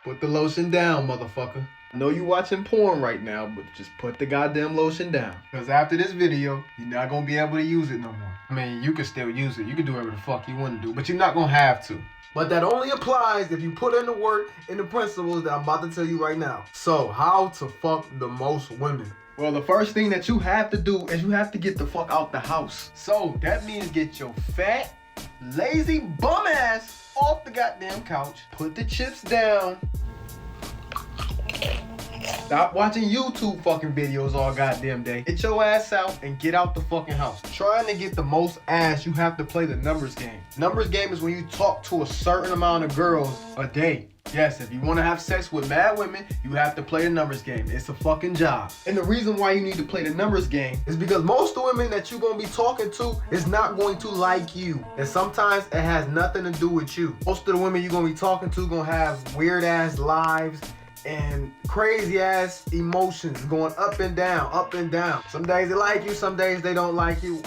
Put the lotion down, motherfucker. I know you watching porn right now, but just put the goddamn lotion down. Because after this video, you're not going to be able to use it no more. I mean, you can still use it. You can do whatever the fuck you want to do, but you're not going to have to. But that only applies if you put in the work and the principles that I'm about to tell you right now. So, how to fuck the most women? Well, the first thing that you have to do is you have to get the fuck out the house. So, that means get your fat, lazy bum ass off the goddamn couch. Put the chips down. Stop watching YouTube fucking videos all goddamn day. Get your ass out and get out the fucking house. Trying to get the most ass, you have to play the numbers game. Numbers game is when you talk to a certain amount of girls a day. Yes, if you want to have sex with mad women, you have to play the numbers game. It's a fucking job. And the reason why you need to play the numbers game is because most of the women that you're going to be talking to is not going to like you. And sometimes it has nothing to do with you. Most of the women you're going to be talking to going to have weird ass lives and crazy ass emotions going up and down, up and down. Some days they like you, some days they don't like you.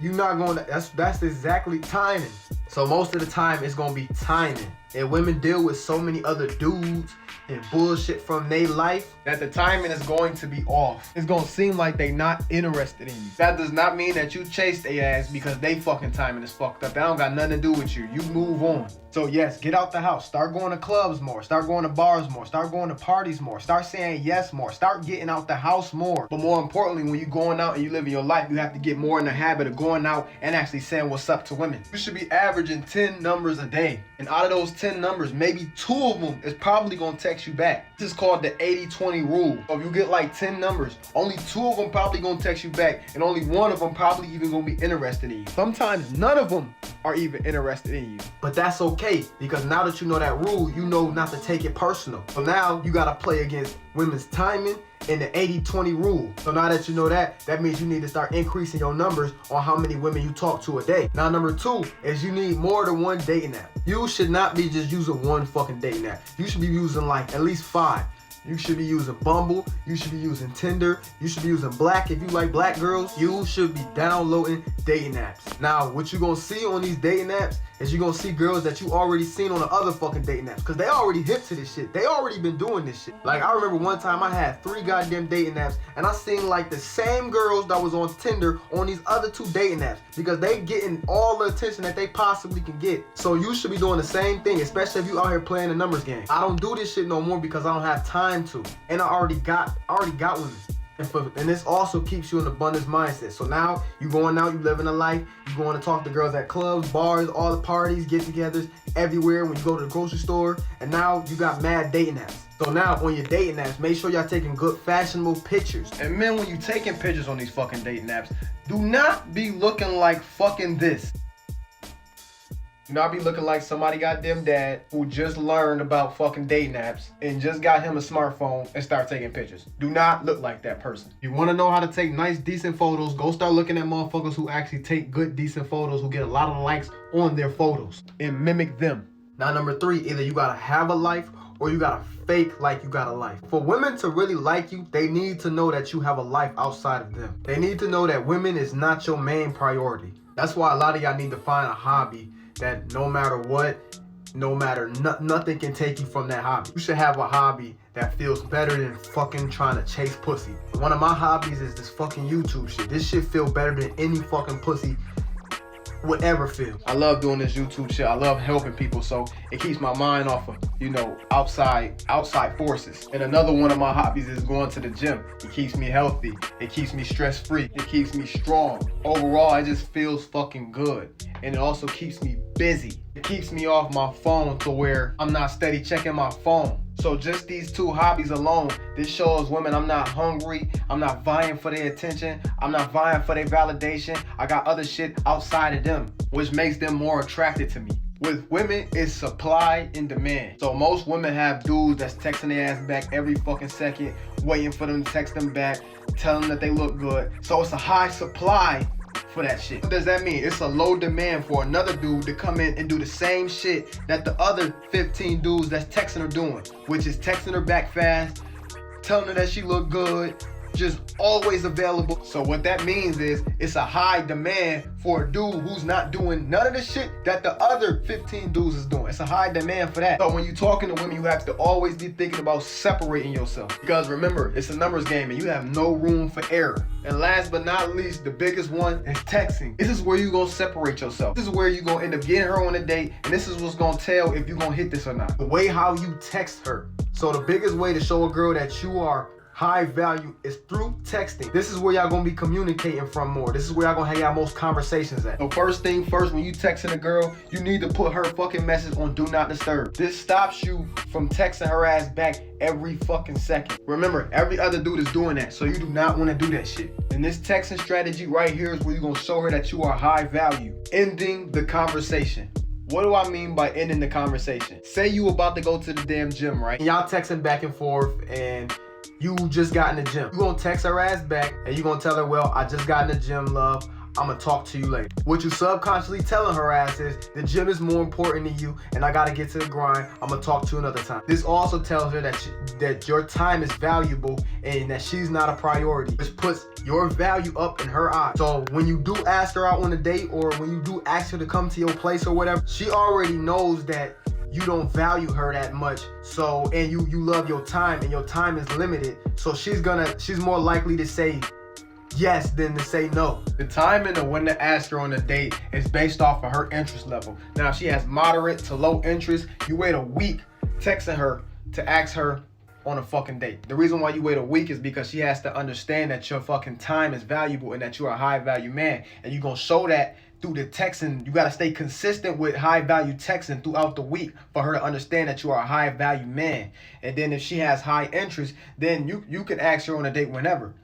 You're not going to, that's exactly timing. So most of the time it's going to be timing. And women deal with so many other dudes and bullshit from their life that the timing is going to be off. It's going to seem like they not interested in you. That does not mean that you chase their ass because they fucking timing is fucked up. That don't got nothing to do with you. You move on. So yes, get out the house. Start going to clubs more. Start going to bars more. Start going to parties more. Start saying yes more. Start getting out the house more. But more importantly, when you're going out and you living your life, you have to get more in the habit of going out and actually saying what's up to women. You should be averaging 10 numbers a day. And out of those 10 numbers, maybe 2 of them is probably going to text you back. This is called the 80-20 rule. So if you get like 10 numbers, only 2 of them probably going to text you back, and only 1 of them probably even going to be interested in you. Sometimes none of them are even interested in you. But that's okay, because now that you know that rule, you know not to take it personal. So now you got to play against women's timing and the 80-20 rule. So now that you know that, that means you need to start increasing your numbers on how many women you talk to a day. Now number 2 is you need more than 1 dating app. You should not be just using 1 fucking dating app. You should be using like at least 5. You should be using Bumble. You should be using Tinder. You should be using Black. If you like black girls, you should be downloading dating apps. Now, what you gonna see on these dating apps is you gonna see girls that you already seen on the other fucking dating apps, because they already hip to this shit. They already been doing this shit. Like, I remember one time I had 3 goddamn dating apps, and I seen like the same girls that was on Tinder on these other 2 dating apps, because they getting all the attention that they possibly can get. So you should be doing the same thing, especially if you out here playing the numbers game. I don't do this shit no more because I don't have time to, and I already got women. And this also keeps you in abundance mindset. So now you going out, you living a life, you going to talk to girls at clubs, bars, all the parties, get-togethers, everywhere when you go to the grocery store. And now you got mad dating apps. So now on your dating apps, make sure y'all taking good fashionable pictures. And men, when you taking pictures on these fucking dating apps, do not be looking like fucking this. Do not be looking like somebody goddamn dad who just learned about fucking dating apps and just got him a smartphone and start taking pictures. Do not look like that person. You want to know how to take nice, decent photos, go start looking at motherfuckers who actually take good, decent photos, who get a lot of likes on their photos, and mimic them. Now, number 3, either you gotta have a life or you gotta fake like you got a life. For women to really like you, they need to know that you have a life outside of them. They need to know that women is not your main priority. That's why a lot of y'all need to find a hobby that no matter what, nothing can take you from that hobby. You should have a hobby that feels better than fucking trying to chase pussy. One of my hobbies is this fucking YouTube shit. This shit feel better than any fucking pussy would ever feel. I love doing this YouTube shit. I love helping people, so it keeps my mind off of, you know, outside forces. And another one of my hobbies is going to the gym. It keeps me healthy. It keeps me stress-free. It keeps me strong. Overall, it just feels fucking good. And it also keeps me busy. It keeps me off my phone to where I'm not steady checking my phone. So just these 2 hobbies alone, this shows women I'm not hungry, I'm not vying for their attention, I'm not vying for their validation. I got other shit outside of them, which makes them more attracted to me. With women, it's supply and demand. So most women have dudes that's texting their ass back every fucking second, waiting for them to text them back, telling them that they look good. So it's a high supply for that shit. What does that mean? It's a low demand for another dude to come in and do the same shit that the other 15 dudes that's texting her doing, which is texting her back fast, telling her that she look good, just always available. So what that means is it's a high demand for a dude who's not doing none of the shit that the other 15 dudes is doing. It's a high demand for that. So when you're talking to women, you have to always be thinking about separating yourself. Because remember, it's a numbers game and you have no room for error. And last but not least, the biggest one is texting. This is where you're gonna separate yourself. This is where you're gonna end up getting her on a date, and this is what's gonna tell if you're gonna hit this or not. The way how you text her. So the biggest way to show a girl that you are high value is through texting. This is where y'all gonna be communicating from more. This is where y'all gonna have y'all most conversations at. So first thing first, when you texting a girl, you need to put her fucking message on do not disturb. This stops you from texting her ass back every fucking second. Remember, every other dude is doing that, so you do not want to do that shit. And this texting strategy right here is where you're gonna show her that you are high value. Ending the conversation. What do I mean by ending the conversation? Say you about to go to the damn gym, right? And y'all texting back and forth and you just got in the gym. You gonna text her ass back and you gonna tell her, well, I just got in the gym, love. I'm gonna talk to you later. What you subconsciously telling her ass is the gym is more important than you and I gotta get to the grind. I'm gonna talk to you another time. This also tells her that your time is valuable and that she's not a priority, which puts your value up in her eyes. So when you do ask her out on a date or when you do ask her to come to your place or whatever, she already knows that you don't value her that much. So, and you love your time and your time is limited. So she's more likely to say yes than to say no. The timing of when to ask her on a date is based off of her interest level. Now, if she has moderate to low interest, you wait a week texting her to ask her on a fucking date. The reason why you wait a week is because she has to understand that your fucking time is valuable and that you're a high value man. And you're gonna show that through the texting. You gotta stay consistent with high value texting throughout the week for her to understand that you are a high value man. And then if she has high interest, then you can ask her on a date whenever.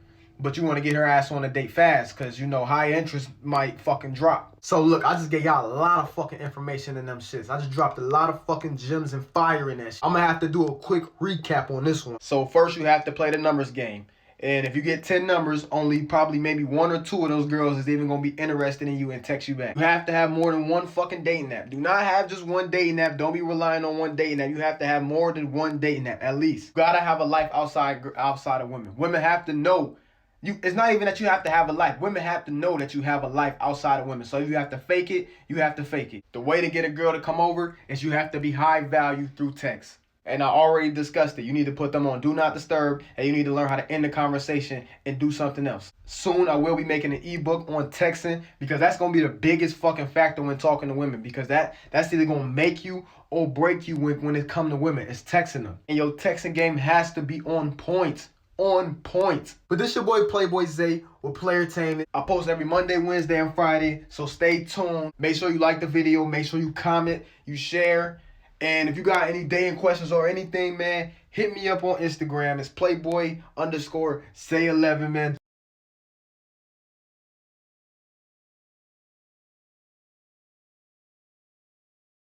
But you want to get her ass on a date fast because you know high interest might fucking drop. So look, I just gave y'all a lot of fucking information in them shits. I just dropped a lot of fucking gems and fire in that shit. I'm gonna have to do a quick recap on this one. So first you have to play the numbers game. And if you get 10 numbers, only probably maybe 1 or 2 of those girls is even going to be interested in you and text you back. You have to have more than one fucking dating app. Do not have just one dating app. Don't be relying on one dating app. You have to have more than one dating app, at least. You got to have a life outside of women. Women have to know. It's not even that you have to have a life. Women have to know that you have a life outside of women. So if you have to fake it, you have to fake it. The way to get a girl to come over is you have to be high value through text. And I already discussed it. You need to put them on do not disturb and you need to learn how to end the conversation and do something else. Soon I will be making an ebook on texting because that's going to be the biggest fucking factor when talking to women because that's either going to make you or break you when it comes to women. It's texting them. And your texting game has to be on point. On point. But this your boy Playboy Zay with Playertainment. I post every Monday, Wednesday, and Friday. So stay tuned. Make sure you like the video. Make sure you comment, you share. And if you got any dating questions or anything, man, hit me up on Instagram. It's Playboy_Zay11, man.